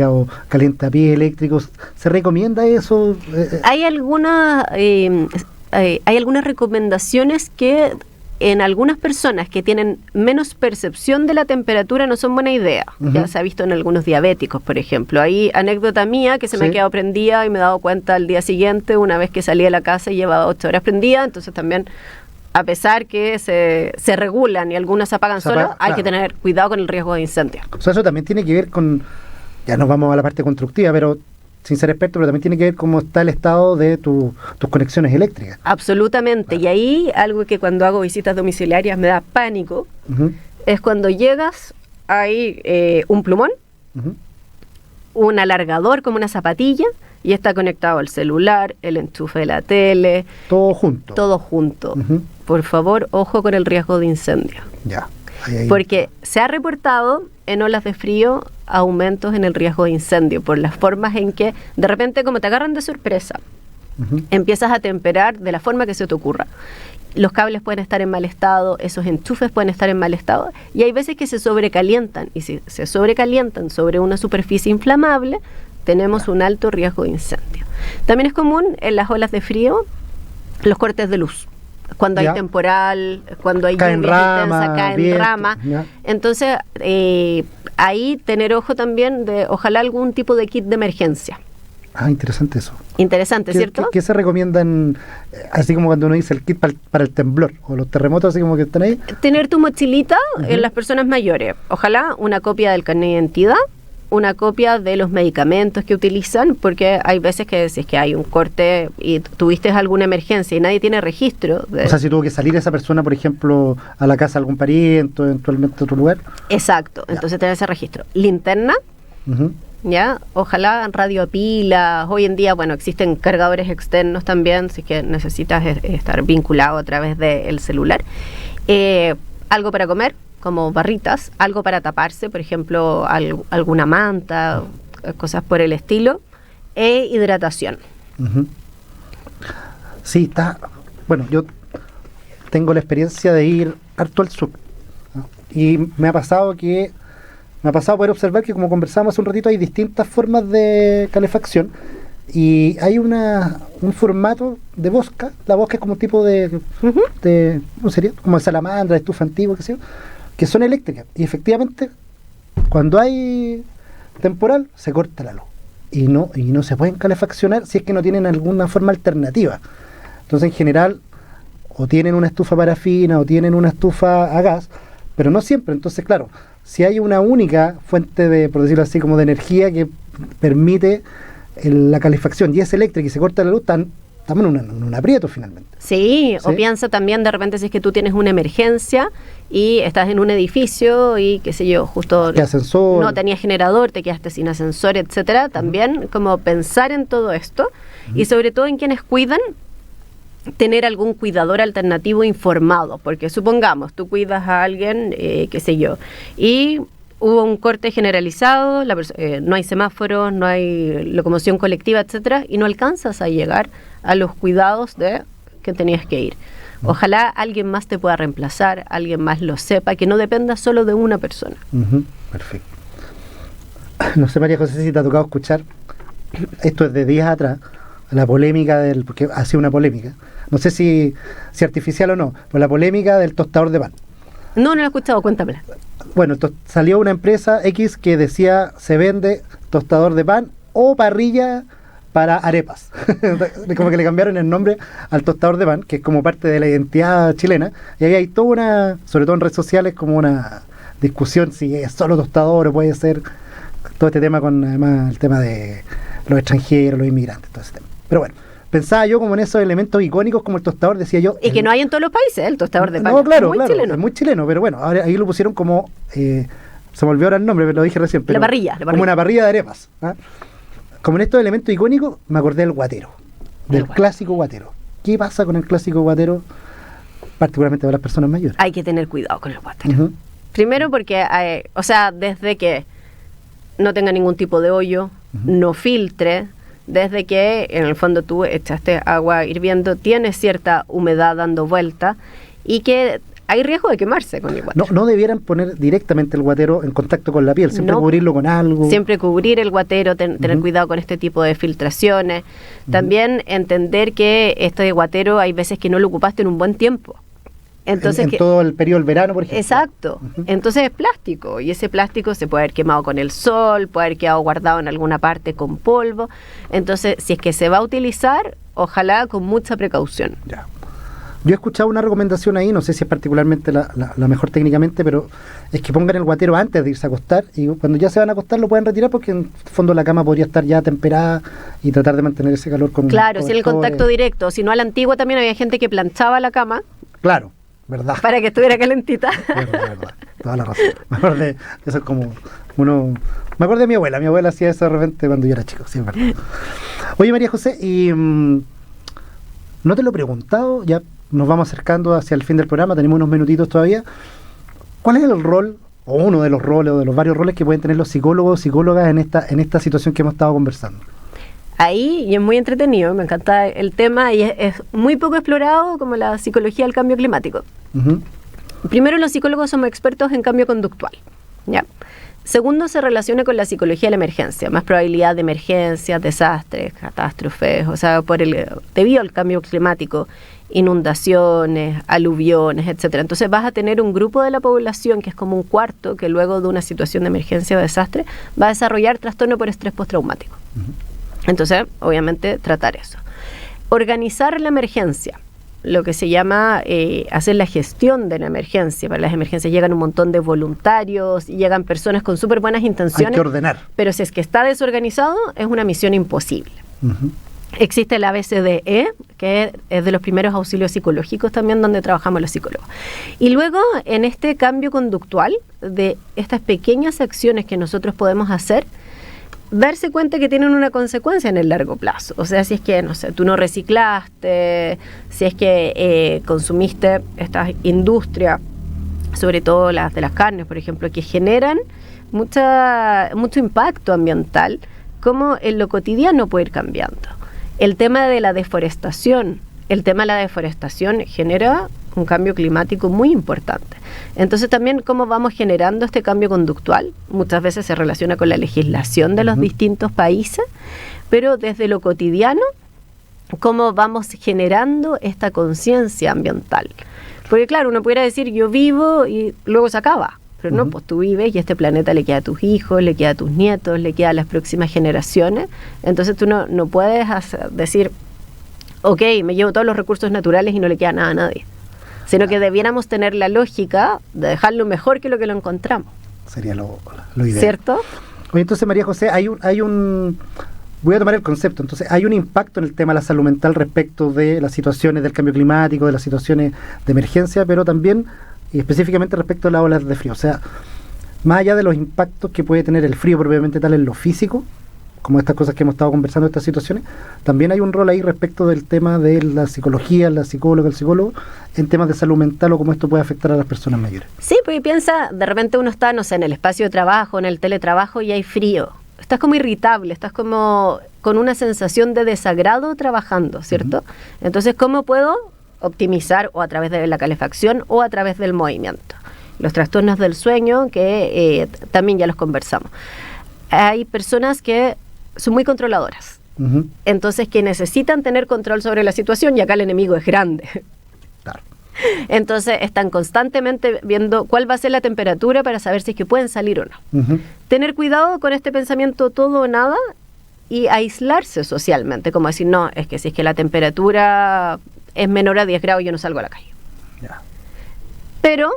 o calentapiés eléctricos. ¿Se recomienda eso? Hay algunas recomendaciones que en algunas personas que tienen menos percepción de la temperatura no son buena idea. Ya se ha visto en algunos diabéticos, por ejemplo. Hay anécdota mía que se me ha quedado prendida y me he dado cuenta al día siguiente, una vez que salí de la casa y llevaba 8 horas prendida. Entonces también, a pesar que se regulan y algunas se apagan solas, hay que tener cuidado con el riesgo de incendio. O sea, eso también tiene que ver con, ya nos vamos a la parte constructiva, pero sin ser experto, pero también tiene que ver cómo está el estado de tus conexiones eléctricas. Absolutamente. Y ahí algo que cuando hago visitas domiciliarias me da pánico, es cuando llegas, hay un plumón, un alargador como una zapatilla, y está conectado el celular, el enchufe de la tele. Todo junto. Todo junto. Por favor, ojo con el riesgo de incendio. Ya. Porque se ha reportado en olas de frío aumentos en el riesgo de incendio por las formas en que de repente, como te agarran de sorpresa, empiezas a temperar de la forma que se te ocurra. Los cables pueden estar en mal estado, esos enchufes pueden estar en mal estado, y hay veces que se sobrecalientan, y si se sobrecalientan sobre una superficie inflamable, tenemos un alto riesgo de incendio. También es común en las olas de frío los cortes de luz. Cuando hay temporal, cuando hay lluvia intensa, caen ramas. Entonces, ahí tener ojo también de, ojalá algún tipo de kit de emergencia. Ah, interesante eso. Interesante, ¿cierto? ¿Qué se recomiendan, así como cuando uno dice el kit para el temblor o los terremotos, así como que están ahí? Tener tu mochilita en las personas mayores. Ojalá una copia del carnet de identidad, una copia de los medicamentos que utilizan, porque hay veces que si es que hay un corte y tuviste alguna emergencia y nadie tiene registro. O sea, si tuvo que salir esa persona, por ejemplo, a la casa de algún pariente, eventualmente a otro lugar. Exacto, entonces tener ese registro. Linterna, ¿ya? Ojalá radio a pilas. Hoy en día, bueno, existen cargadores externos también, si es que necesitas estar vinculado a través del celular. Algo para comer, como barritas, algo para taparse, por ejemplo, alguna manta, cosas por el estilo, e hidratación. Sí, está. Bueno, yo tengo la experiencia de ir harto al sur, ¿no? Y me ha pasado poder observar que, como conversábamos hace un ratito, hay distintas formas de calefacción y hay un formato de bosca. La bosca es como un tipo de ¿cómo sería? Como de salamandra, de estufa antigua, qué sé yo, que son eléctricas, y efectivamente cuando hay temporal se corta la luz y no se pueden calefaccionar si es que no tienen alguna forma alternativa. Entonces, en general, o tienen una estufa parafina o tienen una estufa a gas, pero no siempre. Entonces, claro, si hay una única fuente de, por decirlo así, como de energía que permite la calefacción y es eléctrica y se corta la luz, estamos en un aprieto finalmente. Sí, o piensa también de repente si es que tú tienes una emergencia y estás en un edificio y qué sé yo, justo ascensor, no tenías generador, te quedaste sin ascensor, etcétera. También como pensar en todo esto y sobre todo en quienes cuidan, tener algún cuidador alternativo informado, porque supongamos tú cuidas a alguien, qué sé yo, y hubo un corte generalizado, no hay semáforos, no hay locomoción colectiva, etcétera, y no alcanzas a llegar a los cuidados de que tenías que ir. Ojalá alguien más te pueda reemplazar, alguien más lo sepa, que no dependa solo de una persona. Perfecto. No sé, María José, si te ha tocado escuchar, esto es de días atrás, la polémica porque ha sido una polémica, no sé si artificial o no, pero la polémica del tostador de pan. No lo he escuchado, cuéntamela. Bueno, salió una empresa X que decía se vende tostador de pan o parrilla para arepas. Como que le cambiaron el nombre al tostador de pan, que es como parte de la identidad chilena, y ahí hay toda una, sobre todo en redes sociales, como una discusión si es solo tostador o puede ser todo este tema con además el tema de los extranjeros, los inmigrantes, todo ese tema. Pero bueno, pensaba yo como en esos elementos icónicos como el tostador, decía yo. Y que no hay en todos los países, el tostador de pan. No, claro, chileno. Es muy chileno, pero bueno, ahora ahí lo pusieron como, se me olvidó ahora el nombre, pero lo dije recién. Pero la parrilla. Como una parrilla de arepas. Como en estos elementos icónicos, me acordé del guatero, del clásico guatero. ¿Qué pasa con el clásico guatero, particularmente para las personas mayores? Hay que tener cuidado con el guatero. Primero porque, desde que no tenga ningún tipo de hoyo, no filtre, desde que en el fondo tú echaste agua hirviendo, tiene cierta humedad dando vuelta y que hay riesgo de quemarse con el guatero. No debieran poner directamente el guatero en contacto con la piel, siempre cubrirlo con algo. Siempre cubrir el guatero, tener cuidado con este tipo de filtraciones. También entender que este guatero hay veces que no lo ocupaste en un buen tiempo. Entonces, en todo el periodo del verano, por ejemplo. Exacto. Entonces es plástico, y ese plástico se puede haber quemado con el sol, puede haber quedado guardado en alguna parte con polvo. Entonces, si es que se va a utilizar, ojalá con mucha precaución. Ya. Yo he escuchado una recomendación ahí, no sé si es particularmente la mejor técnicamente, pero es que pongan el guatero antes de irse a acostar y cuando ya se van a acostar lo pueden retirar porque en el fondo la cama podría estar ya temperada y tratar de mantener ese calor con Claro, si el contacto directo, si no a la antigua también había gente que planchaba la cama. Claro, verdad. Para que estuviera calentita. Verdad, toda la razón. Me acordé, eso es como me acordé de mi abuela hacía eso de repente cuando yo era chico, sí, es verdad. Oye, María José, y no te lo he preguntado, ya nos vamos acercando hacia el fin del programa, tenemos unos minutitos todavía. ¿Cuál es el rol, o uno de los roles, o de los varios roles que pueden tener los psicólogos o psicólogas en esta situación que hemos estado conversando? Ahí, y es muy entretenido, me encanta el tema, y es muy poco explorado como la psicología del cambio climático. Uh-huh. Primero, los psicólogos somos expertos en cambio conductual, ¿ya? Segundo, se relaciona con la psicología de la emergencia, más probabilidad de emergencias, desastres, catástrofes, o sea, debido al cambio climático, inundaciones, aluviones, etcétera. Entonces vas a tener un grupo de la población que es como un cuarto que luego de una situación de emergencia o desastre va a desarrollar trastorno por estrés postraumático. Uh-huh. Entonces, obviamente, tratar eso. Organizar la emergencia, lo que se llama hacer la gestión de la emergencia. Para las emergencias llegan un montón de voluntarios, llegan personas con súper buenas intenciones. Hay que ordenar. Pero si es que está desorganizado, es una misión imposible. Uh-huh. Existe la ABCDE, que es de los primeros auxilios psicológicos también donde trabajamos los psicólogos. Y luego, en este cambio conductual, de estas pequeñas acciones que nosotros podemos hacer, darse cuenta que tienen una consecuencia en el largo plazo. O sea, si es que, no sé, tú no reciclaste, si es que consumiste estas industrias, sobre todo las de las carnes, por ejemplo, que generan mucho impacto ambiental, cómo en lo cotidiano puede ir cambiando. El tema de la deforestación genera un cambio climático muy importante. Entonces también cómo vamos generando este cambio conductual, muchas veces se relaciona con la legislación de los distintos países, pero desde lo cotidiano, cómo vamos generando esta conciencia ambiental. Porque claro, uno pudiera decir yo vivo y luego se acaba, pero no, pues tú vives y este planeta le queda a tus hijos, le queda a tus nietos, le queda a las próximas generaciones. Entonces tú no puedes decir, ok, me llevo todos los recursos naturales y no le queda nada a nadie. Sino que debiéramos tener la lógica de dejarlo mejor que lo encontramos. Sería lo ideal. ¿Cierto? Oye, entonces, María José, voy a tomar el concepto. Entonces, hay un impacto en el tema de la salud mental respecto de las situaciones del cambio climático, de las situaciones de emergencia, pero también y específicamente respecto a las olas de frío. O sea, más allá de los impactos que puede tener el frío propiamente tal en lo físico, como estas cosas que hemos estado conversando, estas situaciones, también hay un rol ahí respecto del tema de la psicología, la psicóloga, el psicólogo, en temas de salud mental o cómo esto puede afectar a las personas mayores. Sí, porque piensa, de repente uno está, no sé, en el espacio de trabajo, en el teletrabajo y hay frío. Estás como irritable, estás como con una sensación de desagrado trabajando, ¿cierto? Uh-huh. Entonces, ¿cómo puedo optimizar o a través de la calefacción o a través del movimiento? Los trastornos del sueño, que también ya los conversamos. Hay personas que son muy controladoras. Uh-huh. Entonces, que necesitan tener control sobre la situación y acá el enemigo es grande. Claro. Entonces, están constantemente viendo cuál va a ser la temperatura para saber si es que pueden salir o no. Uh-huh. Tener cuidado con este pensamiento todo o nada y aislarse socialmente, como decir, no, es que si es que la temperatura es menor a 10 grados, yo no salgo a la calle. Yeah. Pero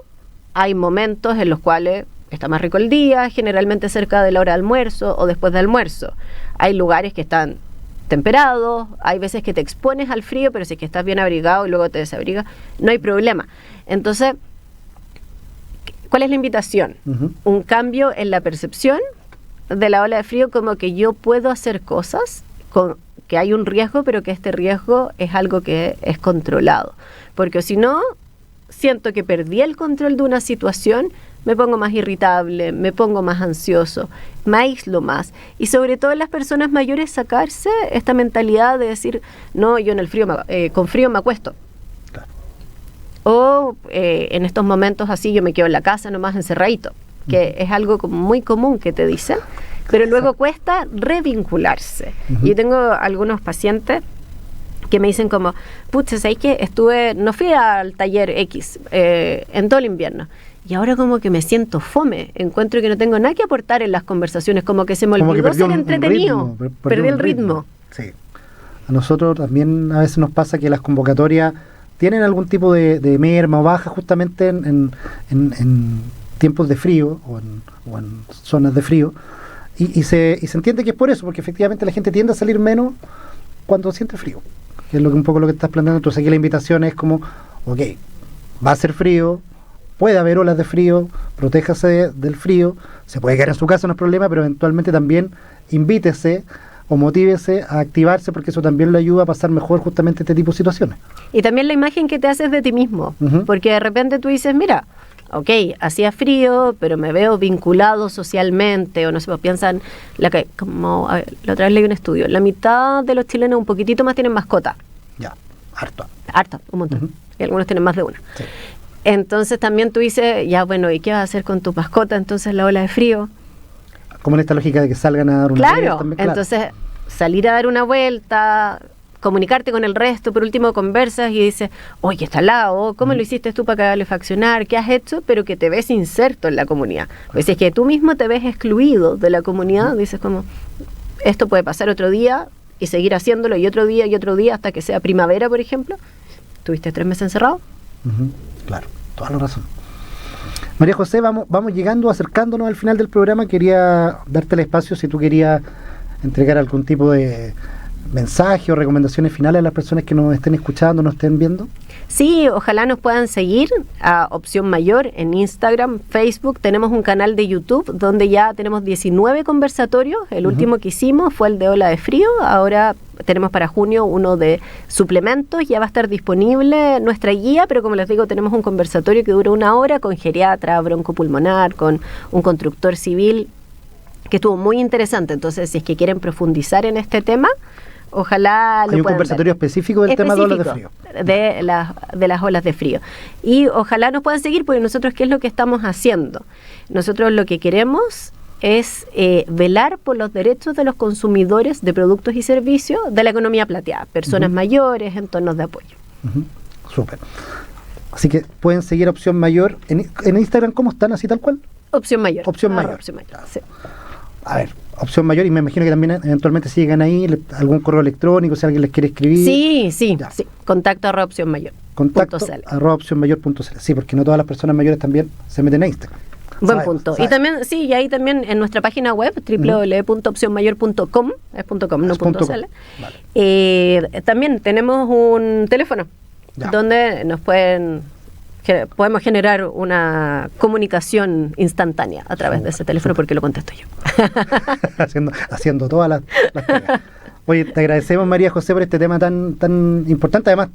hay momentos en los cuales está más rico el día, generalmente cerca de la hora de almuerzo o después de almuerzo. Hay lugares que están temperados, hay veces que te expones al frío, pero si es que estás bien abrigado y luego te desabrigas, no hay problema. Entonces, ¿cuál es la invitación? Uh-huh. Un cambio en la percepción de la ola de frío, como que yo puedo hacer cosas, que hay un riesgo, pero que este riesgo es algo que es controlado. Porque si no, siento que perdí el control de una situación, me pongo más irritable, me pongo más ansioso, me aíslo más. Y sobre todo en las personas mayores, sacarse esta mentalidad de decir, no, yo en el frío con frío me acuesto. Claro. O en estos momentos así yo me quedo en la casa nomás encerradito, que es algo muy común que te dicen, pero luego cuesta revincularse. Yo tengo algunos pacientes que me dicen como, pucha, ¿sabes qué? No fui al taller X en todo el invierno. Y ahora como que me siento fome, encuentro que no tengo nada que aportar en las conversaciones, como que se me olvidó ser entretenido, perdí el ritmo. Sí. A nosotros también a veces nos pasa que las convocatorias tienen algún tipo de merma o baja justamente en tiempos de frío o en zonas de frío, y se entiende que es por eso, porque efectivamente la gente tiende a salir menos cuando siente frío, que es un poco lo que estás planteando. Entonces aquí la invitación es como, ok, va a ser frío, puede haber olas de frío, protéjase del frío, se puede quedar en su casa, no es problema, pero eventualmente también invítese o motívese a activarse, porque eso también le ayuda a pasar mejor justamente este tipo de situaciones. Y también la imagen que te haces de ti mismo, porque de repente tú dices, mira, ok, hacía frío, pero me veo vinculado socialmente, o no sé, pues piensan, la otra vez leí un estudio, la mitad de los chilenos un poquitito más tienen mascota. Ya, harto, un montón, y algunos tienen más de una. Sí. Entonces también tú dices, ya bueno, ¿y qué vas a hacer con tu mascota entonces la ola de frío? Como en esta lógica de que salgan a dar una vuelta. Claro, entonces salir a dar una vuelta, comunicarte con el resto, por último conversas y dices, oye, está al lado, ¿cómo lo hiciste tú para calefaccionar? ¿Qué has hecho? Pero que te ves inserto en la comunidad. Pues si es que tú mismo te ves excluido de la comunidad, dices como, esto puede pasar otro día y seguir haciéndolo y otro día hasta que sea primavera, por ejemplo. ¿Tuviste 3 meses encerrado? Claro, toda la razón. María José, vamos llegando, acercándonos al final del programa. Quería darte el espacio si tú querías entregar algún tipo de mensaje o recomendaciones finales a las personas que nos estén escuchando, nos estén viendo. Sí, ojalá nos puedan seguir a Opción Mayor en Instagram, Facebook. Tenemos un canal de YouTube donde ya tenemos 19 conversatorios. El último que hicimos fue el de ola de frío. Ahora tenemos para junio uno de suplementos. Ya va a estar disponible nuestra guía, pero como les digo, tenemos un conversatorio que dura 1 hora con geriatra, broncopulmonar, con un constructor civil, que estuvo muy interesante. Entonces, si es que quieren profundizar en este tema, ojalá lo puedan ver. Hay un conversatorio específico del tema de olas de frío. De las olas de frío. Y ojalá nos puedan seguir, porque nosotros, ¿qué es lo que estamos haciendo? Nosotros lo que queremos es velar por los derechos de los consumidores de productos y servicios de la economía plateada, personas mayores, entornos de apoyo. Súper. Así que pueden seguir Opción Mayor. ¿En Instagram cómo están? ¿Así tal cual? Opción Mayor. Opción Mayor. Opción Mayor, sí. A ver, Opción Mayor, y me imagino que también eventualmente si llegan ahí algún correo electrónico, si alguien les quiere escribir. Sí. Contacto@opcionmayor.cl. Contacto@opcionmayor.cl. Sí, porque no todas las personas mayores también se meten a Instagram. Buen punto. Y también, y ahí también en nuestra página web, www.opcionmayor.com, es .com, no .cl. Vale. También tenemos un teléfono donde podemos generar una comunicación instantánea a través de ese teléfono, porque lo contesto yo. haciendo todas las tareas. Oye, te agradecemos, María José, por este tema tan importante. Además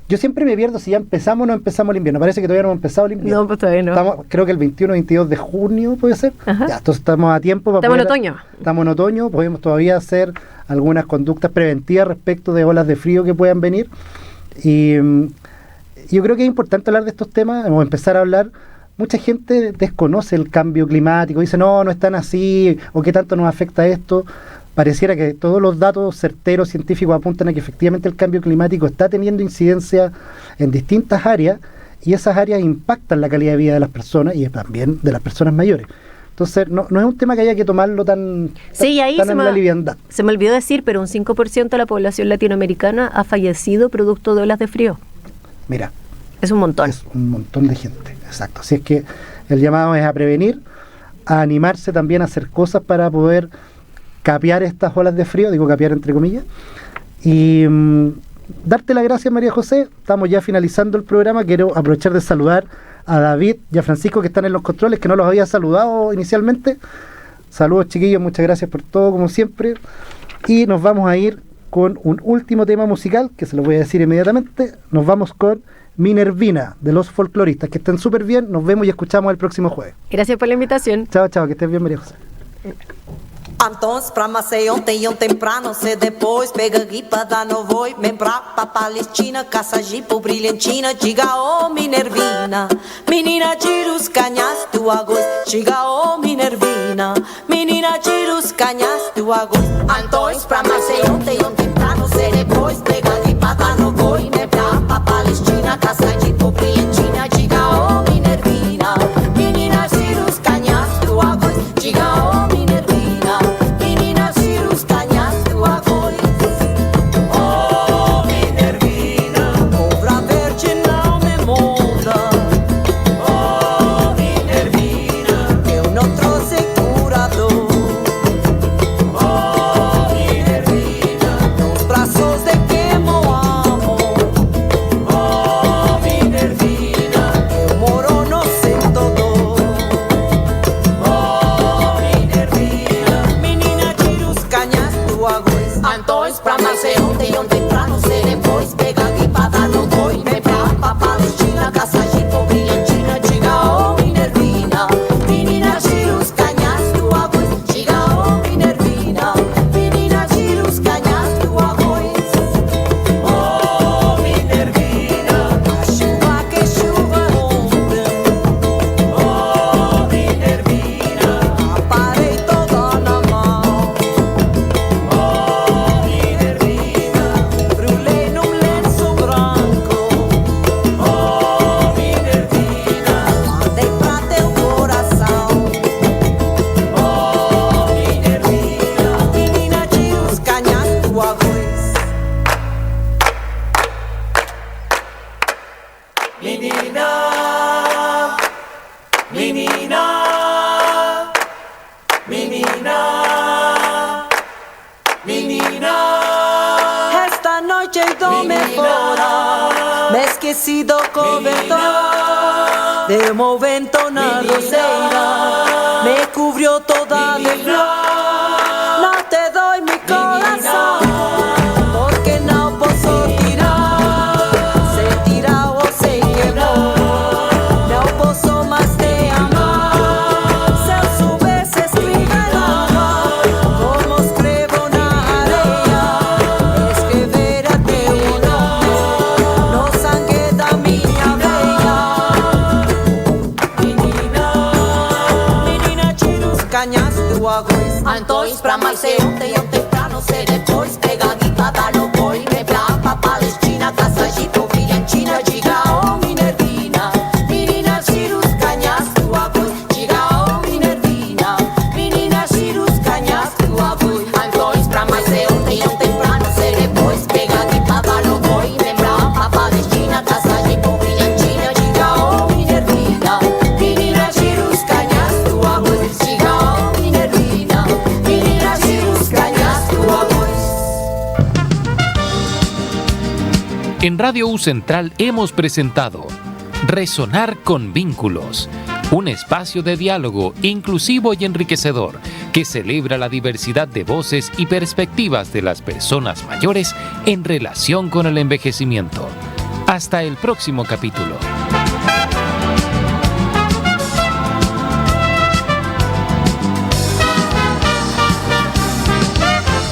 yo siempre me pierdo si ya empezamos o no empezamos el invierno. Parece que todavía no hemos empezado el invierno. No, pues todavía no. Creo que el 21-22 de junio puede ser. Ya, entonces estamos a tiempo. Estamos en otoño. Estamos en otoño, podemos todavía hacer algunas conductas preventivas respecto de olas de frío que puedan venir. Y yo creo que es importante hablar de estos temas, o empezar a hablar. Mucha gente desconoce el cambio climático, dice no es tan así, o qué tanto nos afecta esto. Pareciera que todos los datos certeros científicos apuntan a que efectivamente el cambio climático está teniendo incidencia en distintas áreas, y esas áreas impactan la calidad de vida de las personas y también de las personas mayores. Entonces, no es un tema que haya que tomarlo tan en la liviandad. Se me olvidó decir, pero un 5% de la población latinoamericana ha fallecido producto de olas de frío. Mira. Es un montón. Es un montón de gente, exacto. Así es que el llamado es a prevenir, a animarse también a hacer cosas para poder capear estas olas de frío, digo capear entre comillas, y darte las gracias, María José. Estamos ya finalizando el programa. Quiero aprovechar de saludar a David y a Francisco, que están en los controles, que no los había saludado inicialmente. Saludos, chiquillos, muchas gracias por todo, como siempre. Y nos vamos a ir con un último tema musical, que se lo voy a decir inmediatamente. Nos vamos con Minervina, de Los Folcloristas. Que estén súper bien, nos vemos y escuchamos el próximo jueves. Gracias por la invitación. Chao, que estés bien, María José. Antônio pra Maceió ontem pra não ser depois. Pega guipa da Novoi, vem pra Palestina. Caça jipo brilhantina, diga ô Minervina. Menina tira os canhas do agosto, diga ô Minervina. Menina tira os canhas do agosto. Antônio pra Maceió ontem pra não ser depois. Pega guipa da Novoi, vem pra Palestina. Caça jipo brilhantina, diga ô Minervina. Menina tira os canhas do agosto, diga ô Minervina. noite dorme fora, me esqueci do cobertor, deu um vento na roseira, me cubriu toda de flor, não te doy mi coração, porque não posso tirar, se tira ou se quebrou, não posso mais te amar, se eu soubesse escrever amor, como escrevo na areia, escrever a teu nome, no sangue da minha veia. Menina, tira os canhas do arroz, Antônio pra mais ser ontem pra não ser depois, pega a guitarra, dá no boi, vem pra Palestina, caça Gipo, brilhantina, diga oh Minervina. Menina, tira os canhas do arroz, diga oh Minervina. Menina, tira os canhas do arroz, Antônio pra mais ser ontem pra não ser depois, pega a guitarra, dá no boi, vem pra Palestina, caça Gipo, brilhantina, diga oh Minervina. Menina, tira os canhas do arroz, diga oh Minervina. Menina, tira os canhas do arroz. En Radio U Central hemos presentado Resonar con Vínculos, un espacio de diálogo inclusivo y enriquecedor que celebra la diversidad de voces y perspectivas de las personas mayores en relación con el envejecimiento. Hasta el próximo capítulo.